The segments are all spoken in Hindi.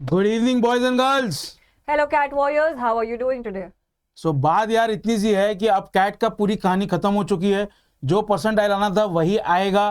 Good evening boys and girls. Hello Cat Warriors, how are you doing today? सो बात यार इतनी सी है कि अब कैट का पूरी कहानी खत्म हो चुकी है। जो परसेंटाइल आना था वही आएगा।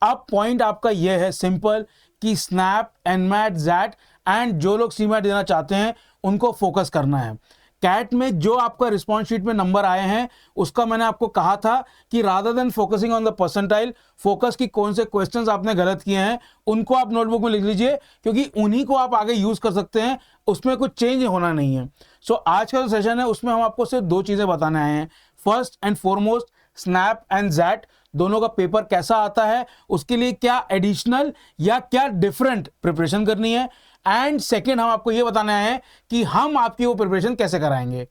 अब पॉइंट आपका यह है सिंपल कि स्नैप, एनमैट, जैट एंड जो लोग सीमैट देना चाहते हैं उनको फोकस करना है। कैट में जो आपका रिस्पॉन्स शीट में नंबर आए हैं उसका मैंने आपको कहा था कि rather than focusing on the percentile, focus की कौन से क्वेश्चंस आपने गलत किए हैं उनको आप नोटबुक में लिख लीजिए, क्योंकि उन्हीं को आप आगे यूज कर सकते हैं, उसमें कुछ चेंज होना नहीं है। सो आज का जो सेशन है उसमें हम आपको सिर्फ दो चीजें बताने आए हैं। First and foremost, SNAP and XAT दोनों का पेपर कैसा आता है, उसके लिए क्या एडिशनल या क्या डिफरेंट प्रिपरेशन करनी है, एंड सेकेंड हम आपको ये बताने आए हैं कि हम आपकी वो प्रिपरेशन कैसे कराएंगे।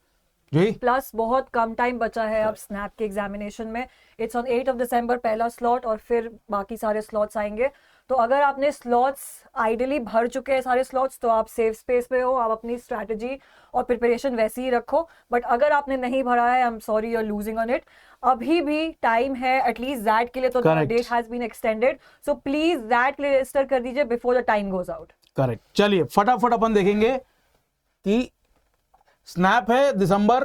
जी प्लस बहुत कम टाइम बचा है अब स्नैप के एग्जामिनेशन में। इट्स ऑन 8 दिसंबर पहला स्लॉट और फिर बाकी सारे स्लॉट्स आएंगे। तो अगर आपने स्लॉट्स आइडियली भर चुके हैं सारे स्लॉट्स तो आप सेफ स्पेस पे हो, आप अपनी स्ट्रैटेजी और प्रिपरेशन वैसे ही रखो। बट अगर आपने नहीं भरा है, I am sorry, you are losing on it. अभी भी टाइम है, एटलीस्ट दैट के लिए तो Correct. Date has been extended, so please that के लिए रजिस्टर कर दीजिए before the time goes out. Correct. चलिए फटाफट अपन देखेंगे कि स्नैप है दिसंबर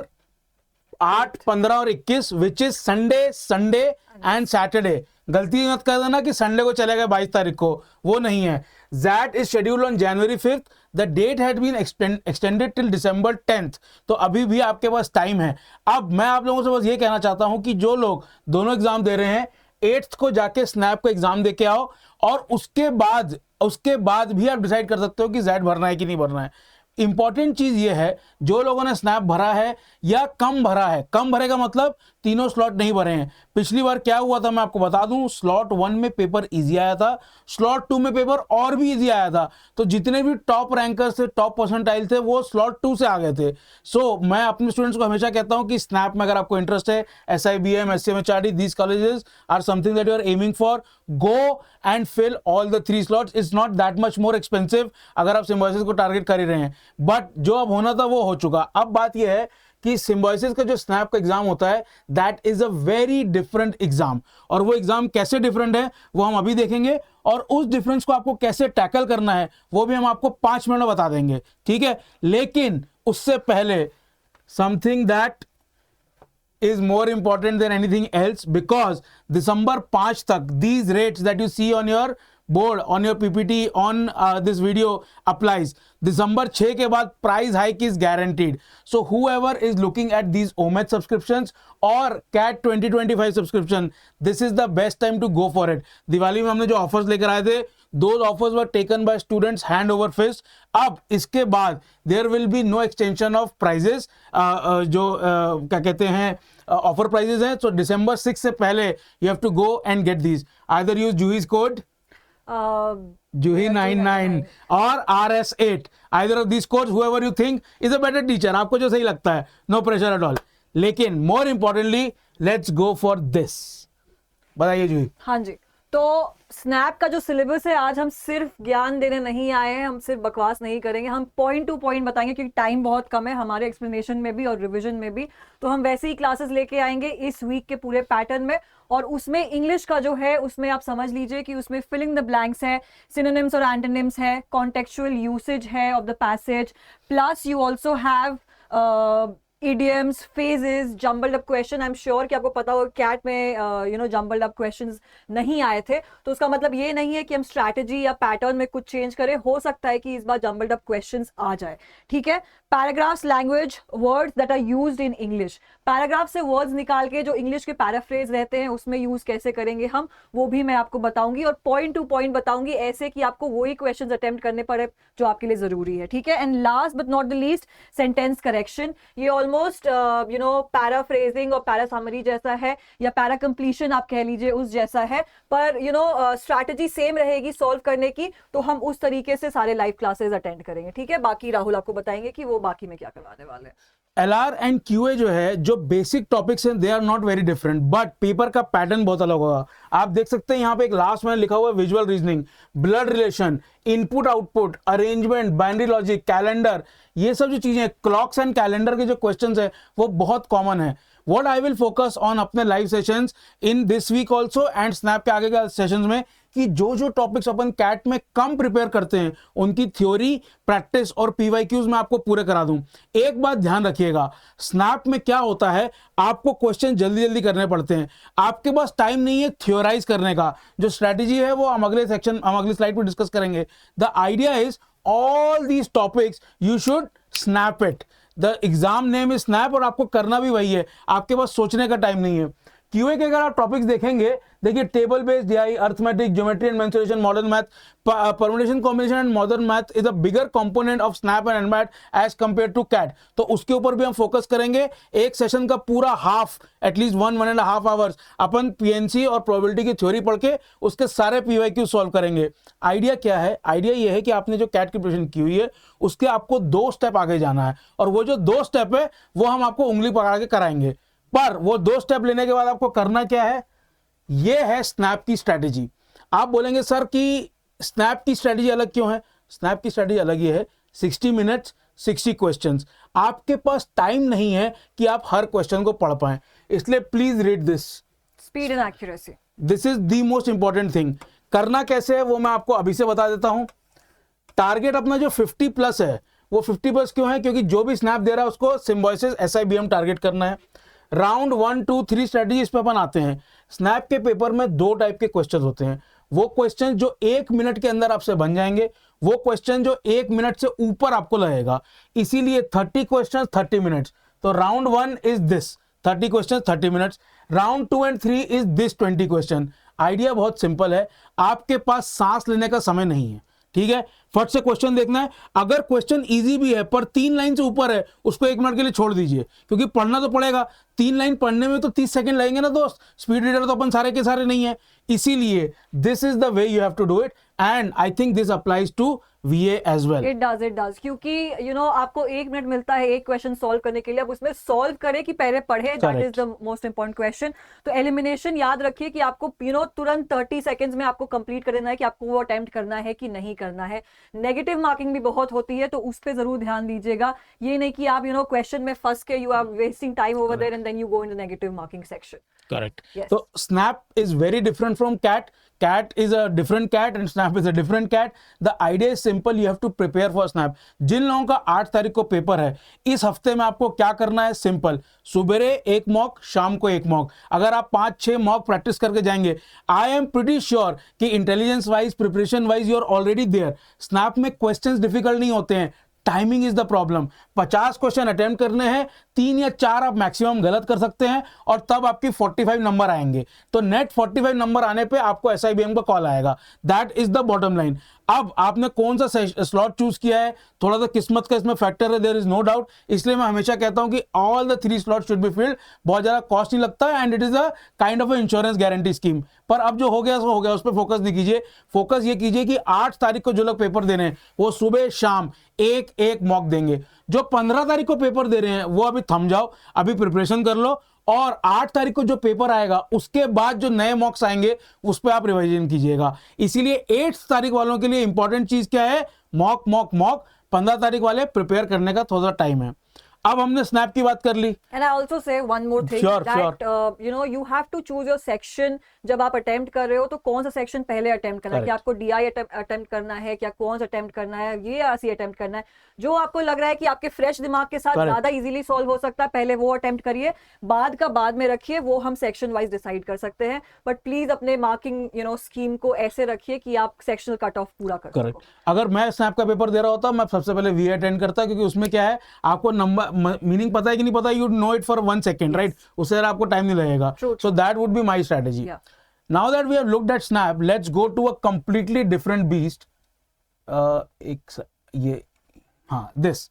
8, 15 और 21 which is Sunday and Saturday. गलती मत कर देना कि संडे को चलेगा 22 तारीख को, वो नहीं है। That is scheduled on January 5th। The date had been extended till December 10th। तो अभी भी आपके पास टाइम है। अब मैं आप लोगों से बस ये कहना चाहता हूं कि जो लोग दोनों एग्जाम दे रहे हैं 8th को जाके स्नैप का एग्जाम दे के आओ, और उसके बाद भी आप डिसाइड कर सकते हो कि जेड भरना है कि नहीं भरना है। इंपॉर्टेंट चीज ये है, जो लोगों ने स्नैप भरा है या कम भरा है, कम भरे का मतलब तीनों स्लॉट नहीं भरे हैं। पिछली बार क्या हुआ था मैं आपको बता दूं, स्लॉट 1 में पेपर इजी आया था, स्लॉट 2 में पेपर और भी इजी आया था। तो जितने भी टॉप रैंकर्स थे, टॉप परसेंटाइल थे, वो स्लॉट 2 से आ गए थे। सो मैं अपने स्टूडेंट्स को हमेशा कहता हूं कि स्नैप में अगर आपको इंटरेस्ट है, SIBM, SCMHRD, these colleges are something that you are aiming for, go and fill all the 3 slots. It's not that much more expensive अगर आप सिम्बॉयसिस को टारगेट कर ही रहे हैं। बट जो अब होना था वो हो चुका। अब बात यह है कि सिम्बॉयसिस का जो स्नैप का एग्जाम होता है that is a very different exam, और वो एग्जाम कैसे डिफरेंट है वो हम अभी देखेंगे, और उस डिफरेंस को आपको कैसे टैकल करना है वो भी हम आपको 5 मिनट में बता देंगे, ठीक है। लेकिन उससे पहले something that is more important than anything else, because December 5 तक these rates that you see on your board, on your PPT, on this video applies. December 6 के बाद price hike is guaranteed. So whoever is looking at these OMED subscriptions or CAT 2025 subscription, this is the best time to go for it. Diwali में हमने जो ऑफर्स लेकर आए थे, those offers were taken by students hand over fist. अब इसके बाद there will be no extension of prices, जो क्या कहते हैं ऑफर प्राइजेस हैं। सो December 6 से पहले you have to go and get these. Either use Juhi's code Juhi 99 और RS8. Either of these codes, whoever you think is a better teacher, आपको जो सही लगता है, no pressure at all. लेकिन more importantly, let's go for this. बताइए जूही। हाँ जी, तो स्नैप का जो सिलेबस है, आज हम सिर्फ ज्ञान देने नहीं आए हैं, हम सिर्फ बकवास नहीं करेंगे, हम पॉइंट टू पॉइंट बताएंगे, क्योंकि टाइम बहुत कम है हमारे एक्सप्लेनेशन में भी और रिवीजन में भी। तो हम वैसे ही क्लासेस लेके आएंगे इस वीक के पूरे पैटर्न में, और उसमें इंग्लिश का जो है उसमें आप समझ लीजिए कि उसमें फिलिंग द ब्लैंक्स है, सिनोनिम्स और एंटोनिम्स है, कॉन्टेक्चुअल यूसेज है of the passage, plus you also have idioms, phrases, jumbled up question. I'm sure कि आपको पता होगा कैट में jumbled up questions नहीं आए थे, तो उसका मतलब ये नहीं है कि हम स्ट्रैटेजी या पैटर्न में कुछ चेंज करें। हो सकता है कि इस बार jumbled up questions आ जाए, ठीक है। Paragraphs, language, words that are used in English, paragraph से वर्ड्स निकाल के जो इंग्लिश के पैराफ्रेज रहते हैं उसमें यूज कैसे करेंगे हम, वो भी मैं आपको बताऊंगी, और पॉइंट टू पॉइंट बताऊंगी, ऐसे कि आपको वही क्वेश्चंस अटेम्प्ट करने पड़े जो आपके लिए जरूरी है, ठीक है। And last but not the least, sentence correction. ये ऑलमोस्ट पैराफ्रेजिंग और पैरा समरी जैसा है, या पैरा कंप्लीशन आप कह लीजिए उस जैसा है, पर स्ट्रैटेजी सेम रहेगी सॉल्व करने की। तो हम उस तरीके से सारे लाइव क्लासेस अटेंड करेंगे, ठीक है। बाकी राहुल आपको बताएंगे कि वो बाकी में क्या करवाने वाले हैं। LR एंड QA जो है, जो बेसिक टॉपिक्स हैं, they are not very different, but paper का पैटर्न बहुत अलग होगा। आप देख सकते हैं यहाँ पे एक लास्ट में लिखा हुआ है visual reasoning, blood relation, input output, arrangement, binary logic, calendar, ये सब जो चीजें, क्लॉक्स एंड कैलेंडर के जो क्वेश्चंस है वो बहुत कॉमन है। What I will focus on अपने live sessions in this week also and SNAP के आगे के सेशंस में, कि जो जो टॉपिक्स अपन कैट में कम प्रिपेयर करते हैं उनकी थ्योरी, प्रैक्टिस और पीवाईक्यूज मैं आपको पूरे करा दूं। एक बात ध्यान रखिएगा, स्नैप में क्या होता है, आपको क्वेश्चन जल्दी जल्दी करने पड़ते हैं, आपके पास टाइम नहीं है थ्योराइज करने का। जो स्ट्रेटेजी है वो हम अगले स्लाइड पर डिस्कस करेंगे। The idea is all these topics you should snap it. The enzyme name is snap और आपको करना भी वही है, आपके पास सोचने का टाइम नहीं है। क्यूए के अगर आप टॉपिक्स देखेंगे, देखिए table based DI, arithmetic, geometry and mensuration, modern math, permutation combination and modern math is a bigger component of SNAP and NMAT as compare to CAT. तो उसके ऊपर भी हम फोकस करेंगे। एक सेशन का पूरा हाफ, एटलीस्ट 1.5 आवर्स अपन पीएनसी और प्रोबेबिलिटी की थ्योरी पढ़ के उसके सारे पीवाईक्यू सॉल्व करेंगे। आइडिया क्या है? आइडिया ये है कि आपने जो कैट की प्रिपरेशन की हुई है उसके आपको 2 स्टेप आगे जाना है, और वो जो 2 स्टेप है वो हम आपको उंगली पकड़ा के कराएंगे। पर वो 2 स्टेप लेने के बाद आपको करना क्या है, ये है स्नैप की स्ट्रैटेजी। आप बोलेंगे सर कि स्नैप की स्ट्रैटेजी अलग क्यों है? स्नैप की स्ट्रैटेजी अलग ये है, 60 मिनट्स 60 क्वेश्चंस। आपके पास टाइम नहीं है कि आप हर क्वेश्चन को पढ़ पाएं, इसलिए please read this. Speed and accuracy, this is the most important thing. करना कैसे है वो मैं आपको अभी से बता देता हूं। टारगेट अपना जो 50+ है, वो 50+ क्यों है? क्योंकि जो भी स्नैप दे रहा है उसको सिम्बॉयसिस SIBM टारगेट करना है। राउंड 1, 2, 3 स्ट्रेटेजी इस पे अपन आते हैं। स्नैप के पेपर में 2 टाइप के क्वेश्चन होते हैं। वो क्वेश्चन जो 1 मिनट के अंदर आपसे बन जाएंगे, वो क्वेश्चन जो 1 मिनट से ऊपर आपको लगेगा। इसीलिए 30 क्वेश्चन 30 मिनट्स। तो round 1 is this 30 question 30 minutes. Round 2 and 3 is this 20 question. Idea बहुत सिंपल है, आपके पास सांस लेने का समय नहीं है, ठीक है? फट से क्वेश्चन देखना है। अगर क्वेश्चन इजी भी है पर 3 लाइन से ऊपर है, उसको 1 मिनट के लिए छोड़ दीजिए, क्योंकि पढ़ना तो पड़ेगा। 3 लाइन पढ़ने में तो 30 सेकंड लगेंगे ना दोस्त। स्पीड रीडर तो अपन सारे के सारे नहीं है। इसीलिए this is the way you have to do it, and I think this applies to VA as well. It does क्योंकि आपको 1 मिनट मिलता है एक क्वेश्चन सॉल्व करने के लिए। अब उसमें सॉल्व करें कि पहले पढ़े, that is the most important question. तो एलिमिनेशन याद रखिए कि आपको तुरंत 30 सेकंड्स में आपको कंप्लीट कर देना है कि आपको वो अटेम्प्ट करना है कि नहीं करना है। नेगेटिव मार्किंग भी बहुत होती है, तो उस पर जरूर ध्यान दीजिएगा। ये नहीं कि आप क्वेश्चन में फंस के you are wasting time over there and then you go in the negative marking section. Correct. Yes. तो SNAP is very different from CAT. CAT is a different cat and SNAP is a different cat. The idea is simple, you have to prepare for SNAP. जिन लोगों का 8 तारीख को पेपर है, इस हफ्ते में आपको क्या करना है? सिंपल, सुबेरे 1 मॉक, शाम को 1 मॉक। अगर आप 5-6 मॉक प्रैक्टिस करके जाएंगे, आई एम प्रीटी श्योर कि intelligence wise, preparation wise you are already there. SNAP में क्वेश्चंस डिफिकल्ट नहीं होते हैं, timing is the problem. 50 question attempt करने हैं, 3 या 4 आप मैक्सिमम गलत कर सकते हैं, और तब आपकी 45 नंबर आएंगे। तो नेट 45 नंबर आने पे आपको SIBM का कॉल आएगा। That is the bottom line. अब आपने कौन सा स्लॉट चूज किया है, थोड़ा सा किस्मत का इसमें फैक्टर है, देयर इज नो डाउट। इसलिए मैं हमेशा कहता हूं कि all the 3 slot should be filled. बहुत ज्यादा कॉस्ट नहीं लगता है, and it is a kind of insurance guarantee scheme. पर अब जो हो गया सो हो गया, उस पर फोकस नहीं कीजिए। फोकस ये कीजिए कि 8 तारीख को जो लोग पेपर दे रहे हैं वो सुबह शाम एक मॉक देंगे। जो 15 तारीख को पेपर दे रहे हैं वो अभी थम जाओ, अभी प्रिपरेशन कर लो, और 8 तारीख को जो पेपर आएगा उसके बाद जो नए मॉक्स आएंगे उस पर आप रिवाइजन कीजिएगा। इसीलिए 8 तारीख वालों के लिए इंपॉर्टेंट चीज क्या है? Mock mock mock. 15 तारीख वाले प्रिपेयर करने का थोड़ा टाइम है। अब हमने स्नैप की बात कर ली। And I also say one more thing, Sure, that you have to choose your section। जब आप अटेम्प्ट कर रहे हो तो कौन सा सेक्शन पहले अटेम्प्ट करना है, कि आपको DI अटेम्प्ट करना है, क्या कौन सा अटेम्प्ट करना है, ये RC अटेम्प्ट करना है। जो आपको लग रहा है कि आपके फ्रेश दिमाग के साथ ज्यादा इजीली सॉल्व हो सकता है, पहले वो अटेम्प्ट करिए, बाद का बाद में रखिए, वो हम सेक्शन वाइज डिसाइड कर सकते हैं। बट प्लीज अपने मार्किंग स्कीम को ऐसे रखिए कि आप सेक्शनल कट ऑफ पूरा कर सको। करेक्ट। अगर मैं स्नैप का पेपर दे रहा होता, मैं सबसे पहले VA अटेंड करता, क्योंकि उसमें क्या है, आपको नंबर मीनिंग पता है कि नहीं पता, you know it for 1 second, right? उससे आपको टाइम नहीं लगेगा। So that would be my strategy. Now that we have looked at Snap, let's go to a completely different beast. This.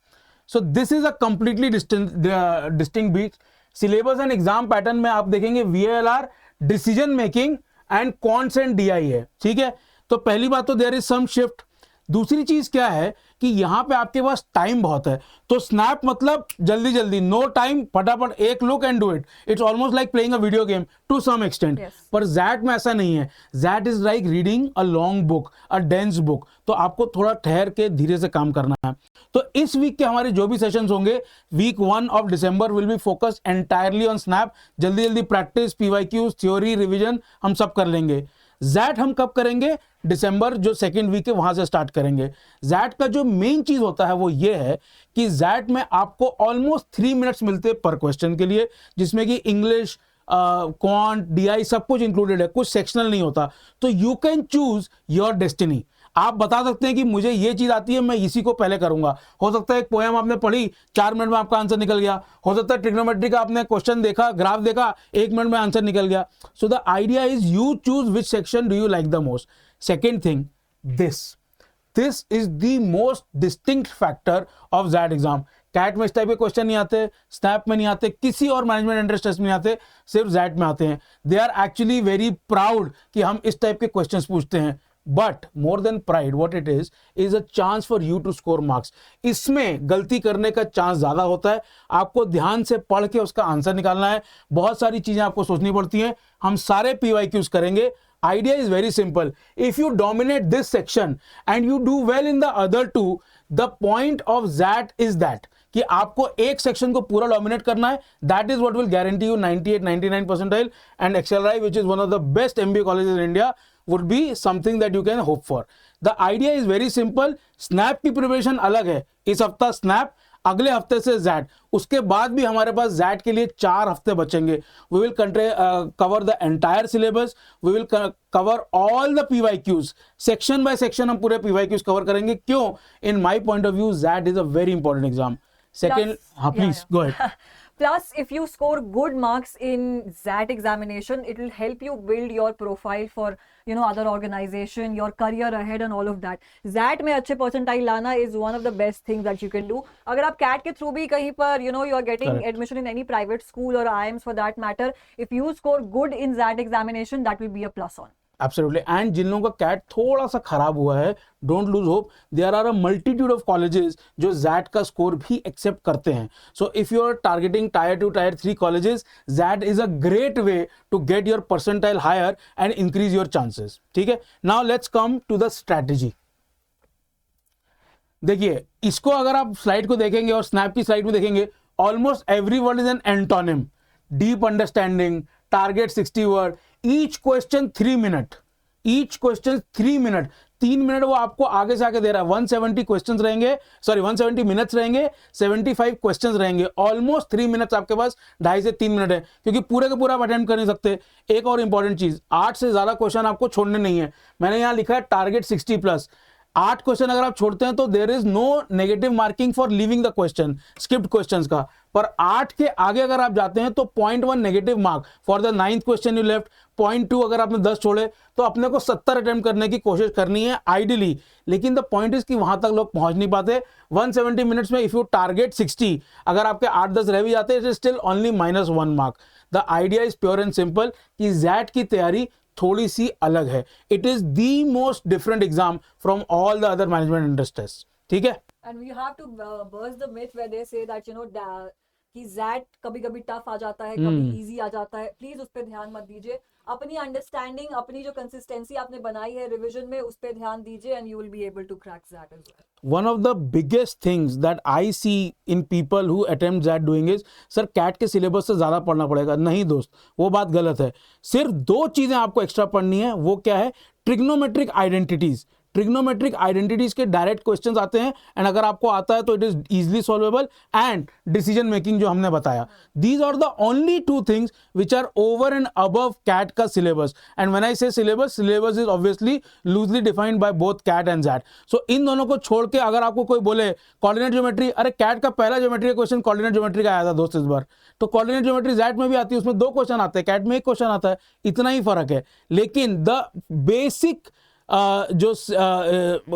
So this is a completely distinct beast. Syllabus and exam pattern में आप देखेंगे VALR, decision making and quants and DI है, ठीक है? तो पहली बात तो there is some shift। दूसरी चीज क्या है कि यहां पे आपके पास टाइम बहुत है। तो स्नैप मतलब जल्दी जल्दी, नो टाइम, फटाफट एक look and do it. It's almost like playing a video game to some extent. पर ज़ैट में ऐसा नहीं है। XAT is like reading a long book, a dense book. तो आपको थोड़ा ठहर के धीरे से काम करना है। तो इस वीक के हमारे जो भी सेशंस होंगे, week 1 of December will be focused entirely on SNAP. जल्दी जल्दी प्रैक्टिस, PYQs, थ्योरी, रिविजन हम सब कर लेंगे। जैट हम कब करेंगे? दिसंबर जो सेकेंड वीक है वहां से स्टार्ट करेंगे। जैट का जो मेन चीज होता है वो ये है कि जैट में आपको ऑलमोस्ट 3 मिनट्स मिलते हैं पर क्वेश्चन के लिए, जिसमें कि इंग्लिश, क्वांट, डीआई सब कुछ इंक्लूडेड है, कुछ सेक्शनल नहीं होता। तो you can choose your destiny. आप बता सकते हैं कि मुझे ये चीज आती है, मैं इसी को पहले करूंगा। हो सकता है एक पोएम आपने पढ़ी, 4 मिनट में आपका आंसर निकल गया। हो सकता है ट्रिग्नोमेट्री का आपने क्वेश्चन देखा, ग्राफ देखा, 1 मिनट में आंसर निकल गया। So the idea is you choose which section do you like the most. Second thing, this is the most distinct factor of that exam. CAT में इस टाइप के क्वेश्चन नहीं आते, स्नैप में नहीं आते, किसी और मैनेजमेंट एंट्रेंस टेस्ट में नहीं आते, सिर्फ जैट में आते हैं। They are actually very proud कि हम इस टाइप के क्वेश्चंस पूछते हैं। But more than pride, what it is a chance for you to score marks. इसमें गलती करने का चांस ज्यादा होता है। आपको ध्यान से पढ़ के उसका आंसर निकालना है, बहुत सारी चीजें आपको सोचनी पड़ती हैं। हम सारे PYQs करेंगे। Idea is very simple. If you dominate this section and you do well in the other two, the point of that is that कि आपको एक सेक्शन को पूरा डोमिनेट करना है। That is what will guarantee you 98-99 percentile, and XLRI, which is one of the best MBA colleges in India, would be something that you can hope for. The idea is very simple. Snap की प्रिपरेशन अलग है। इस हफ्ता स्नैप, अगले हफ्ते से जैट, उसके बाद भी हमारे पास जैट के लिए 4 हफ्ते बचेंगे। We will cover the entire syllabus, we will cover all the PYQs, section by section हम पूरे PYQs कवर करेंगे। क्यों? In my point of view XAT is a very important exam. Second, हाँ please go ahead. Plus, if you score good marks in that examination, it will help you build your profile for, you know, other organization, your career ahead and all of that. that में अच्छे percentile लाना is one of the best things that you can do. अगर आप CAT के through भी कहीं पर, you know, you are getting Correct. admission in any private school or IIMs for that matter, if you score good in that examination, that will be a plus on. Absolutely. And जिन लोगों का कैट थोड़ा सा खराब हुआ है, don't lose hope, there are a multitude of colleges जो जैट का स्कोर भी एक्सेप्ट करते हैं। So if you are targeting tier 2, tier 3 colleges, XAT is a great way to get your percentile higher and increase your chances. ठीक है, now let's come to the strategy. देखिए, इसको अगर आप स्लाइड को देखेंगे और स्नैप की स्लाइड में देखेंगे, almost every word is an antonym. Deep understanding, target 60 word, each question 3 minute, each question 3 minute, 3 minute वो आपको आगे से आगे दे रहा है। 170 क्वेश्चंस रहेंगे, सॉरी 170 मिनट्स रहेंगे, 75 क्वेश्चंस रहेंगे, ऑलमोस्ट 3 मिनट्स आपके पास, 2.5 से 3 मिनट है, क्योंकि पूरे का पूरा आप अटेम्प्ट कर नहीं सकते। एक और इंपॉर्टेंट चीज, 8 से ज्यादा क्वेश्चन आपको छोड़ने नहीं है। मैंने यहां लिखा है टारगेट 60+। 8 क्वेश्चन अगर आप छोड़ते हैं तो there is no negative marking for leaving the question, skipped questions का। पर 8 के आगे अगर आप जाते हैं तो 0.1 negative mark for the 9th question you left, 0.2 अगर आपने 10 छोड़े तो अपने को 70 अटेम्प्ट करने की कोशिश करनी है आइडियली। लेकिन द पॉइंट इज कि वहां तक लोग पहुंच नहीं पाते। 170 मिनट्स में इफ यू टारगेट 60, अगर आपके 8-10 रह भी जाते हैं, it is still only -1 mark. The idea is pure and simple कि जैट की तैयारी थोड़ी सी अलग है। It is the most different exam from all the other management entrance test. ठीक है, And we have to burst the myth where they say that, you know, कि जैट कभी कभी टफ आ जाता है, कभी इजी आ जाता है। प्लीज उस पर ध्यान मत दीजिए। अपनी अंडरस्टैंडिंग, अपनी जो कंसिस्टेंसी आपने बनाई है रिवीजन में, उस पर ध्यान दीजिए and you will be able to crack that as well. One of the biggest things that I see in people who attempt that doing is, sir CAT के सिलेबस से ज्यादा पढ़ना पड़ेगा। नहीं दोस्त, वो बात गलत है। सिर्फ 2 चीजें आपको एक्स्ट्रा पढ़नी है। वो क्या है? Trigonometric identities. ट्रिग्नोमेट्रिक आइडेंटिटीज के डायरेक्ट क्वेश्चंस आते हैं, एंड अगर आपको आता है तो it is easily solvable, and decision making जो हमने बताया। These are the only 2 things which are over and above CAT का syllabus. And when I say syllabus, syllabus is obviously loosely defined by both CAT and XAT. So इन दोनों को छोड़ के अगर आपको कोई बोले कोऑर्डिनेट ज्योमेट्री, अरे कैट का पहला ज्योमेट्री का क्वेश्चन कोऑर्डिनेट ज्योमेट्री का आया था दोस्त इस बार। तो कोऑर्डिनेट ज्योमेट्री जैट में भी आती है, उसमें 2 क्वेश्चन आते हैं, कैट में 1 क्वेश्चन आता है, इतना ही फर्क है। लेकिन द बेसिक जो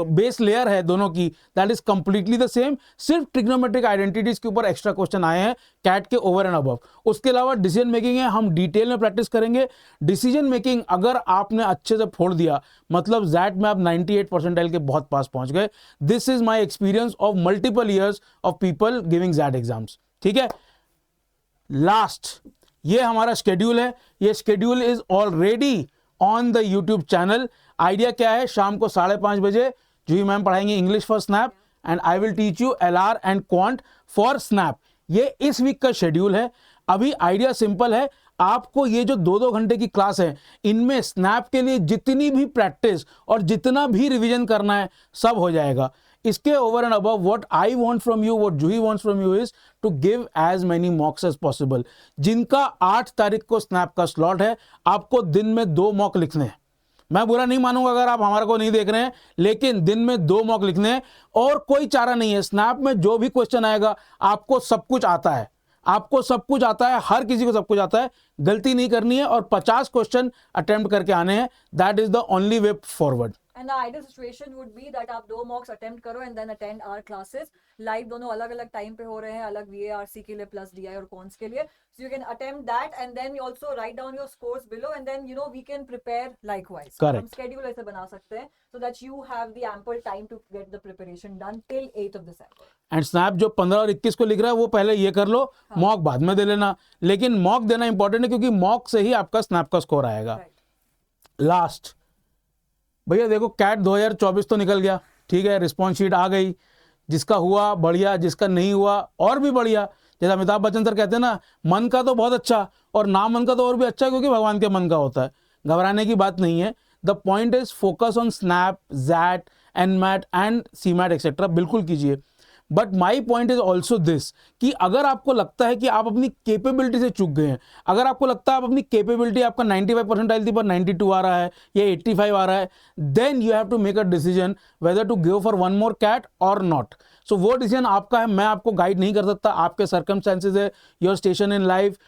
बेस लेयर है दोनों की, that is completely the same. सिर्फ ट्रिग्नोमेट्रिक आइडेंटिटीज के ऊपर एक्स्ट्रा क्वेश्चन आए हैं कैट के ओवर एंड अबव। उसके अलावा डिसीजन मेकिंग है, हम डिटेल में प्रैक्टिस करेंगे। डिसीजन मेकिंग अगर आपने अच्छे से फोड़ दिया, मतलब जैट में आप 98 परसेंटाइल के बहुत पास पहुंच गए। This is my experience of multiple years of people giving XAT exams. ठीक है, लास्ट ये हमारा शेड्यूल है। ये schedule is already on the YouTube channel. Idea क्या है? शाम को 5:30 बजे जूही मैम पढ़ाएंगे English for SNAP, and I will teach you LR and quant for SNAP. ये इस वीक का शेड्यूल है। अभी आइडिया सिंपल है, आपको ये जो 2-2 घंटे की क्लास है, इनमें स्नैप के लिए जितनी भी प्रैक्टिस और जितना भी रिवीजन करना है सब हो जाएगा. इसके over and above what I want from you, what Juhi wants from you is to give as many mocks as possible. जिनका 8 तारीख को स्नैप का स्लॉट है, आपको दिन में 2 मॉक लिखने हैं. मैं बुरा नहीं मानूंगा अगर आप हमारे को नहीं देख रहे हैं, लेकिन दिन में 2 मॉक लिखने हैं और कोई चारा नहीं है. स्नैप में जो भी क्वेश्चन आएगा आपको सब कुछ आता है, आपको सब कुछ आता है, हर किसी को सब कुछ आता है. गलती नहीं करनी है और 50 क्वेश्चन अटेम्प्ट करके आने हैं. That is the only way forward. And the ideal situation would be that आप 2 mocks attempt करो and then attend our classes. Live दोनों अलग अलग टाइम पे हो रहे हैं, अलग VARC के लिए प्लस DI और कॉन्स के लिए. So you can attempt that and then you also write down your scores below and then you know we can prepare likewise. Correct. हम schedule ऐसे बना सकते हैं so that you have the ample time to get the preparation done till 8th of December. And snap जो 15 और 21 को लिख रहा है वो पहले ये कर लो, मॉक बाद में दे लेना. लेकिन मॉक देना इंपॉर्टेंट है क्योंकि मॉक से ही आपका स्नैप का स्कोर आएगा. Right. लास्ट भैया देखो, कैट 2024 तो निकल गया, ठीक है, रिस्पॉन्स शीट आ गई. जिसका हुआ बढ़िया, जिसका नहीं हुआ और भी बढ़िया. जैसे अमिताभ बच्चन सर कहते हैं ना, मन का तो बहुत अच्छा और ना मन का तो और भी अच्छा, क्योंकि भगवान के मन का होता है. घबराने की बात नहीं है. The point is focus on SNAP, XAT, NMAT and CMAT etcetera. बिल्कुल कीजिए. But my point is also this कि अगर आपको लगता है कि आप अपनी केपेबिलिटी से चूक गए हैं, अगर आपको लगता है आप अपनी केपेबिलिटी, आपका 95 परसेंटाइल थी पर 92 आ रहा है या 85 आ रहा है, then you have to make a decision whether to go for 1 more CAT और नॉट. सो वो डिसीजन आपका है, मैं आपको गाइड नहीं कर सकता. आपके सर्कमस्टेंसेज है, your station in life,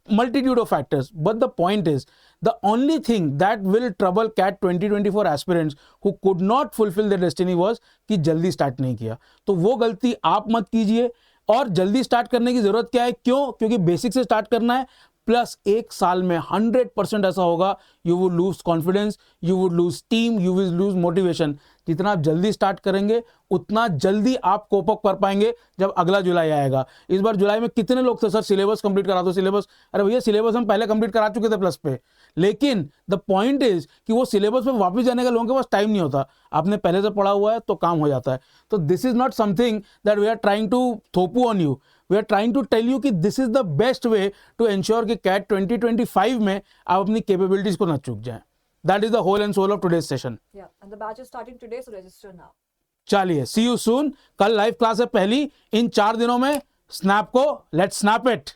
multitude of factors. But the point is, the only thing that will trouble CAT 2024 aspirants who could not fulfill their destiny was कि जल्दी स्टार्ट नहीं किया. तो वो गलती आप मत कीजिए. और जल्दी स्टार्ट करने की जरूरत क्या है? क्यों? क्योंकि बेसिक से स्टार्ट करना है. प्लस 1 साल में 100% ऐसा होगा, you would lose confidence, you would lose team, you will lose motivation. जितना आप जल्दी स्टार्ट करेंगे उतना जल्दी आप कोप अप कर पाएंगे जब अगला जुलाई आएगा. इस बार जुलाई में कितने लोग थे सर सिलेबस कंप्लीट करा दो, सिलेबस. अरे भैया सिलेबस हम पहले कंप्लीट करा चुके थे प्लस पे. लेकिन द पॉइंट इज कि वो सिलेबस पे वापस जाने का लोगों के पास टाइम नहीं होता. आपने पहले से पढ़ा हुआ है तो काम हो जाता है. तो this is not something that we are trying to थोपू on you. We are trying to tell you कि this is the best way to ensure कि कैट 2025 में आप अपनी कैपेबिलिटीज को ना चूक जाएं. That is the whole and soul of today's session. Yeah, and the batch is starting today, so register now. चलिए, सी यू सून. कल लाइव क्लास है पहली. इन 4 दिनों में स्नैप को लेट्स स्नैप इट.